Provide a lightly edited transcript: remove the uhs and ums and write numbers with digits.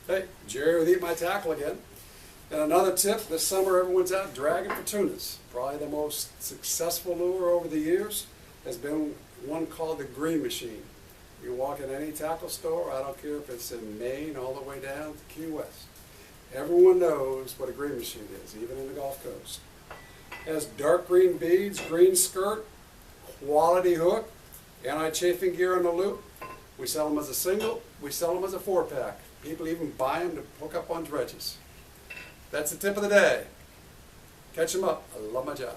Hey, Jerry with Eat My Tackle again. And another tip, this summer everyone's out dragging for tunas. Probably the most successful lure over the years has been one called the Green Machine. You walk in any tackle store, I don't care if it's in Maine all the way down to Key West. Everyone knows what a Green Machine is, even in the Gulf Coast. It has dark green beads, green skirt, quality hook, anti-chafing gear on the loop. We sell them as a single, we sell them as a 4-pack. People even buy them to hook up on dredges. That's the tip of the day. Catch them up. I love my job.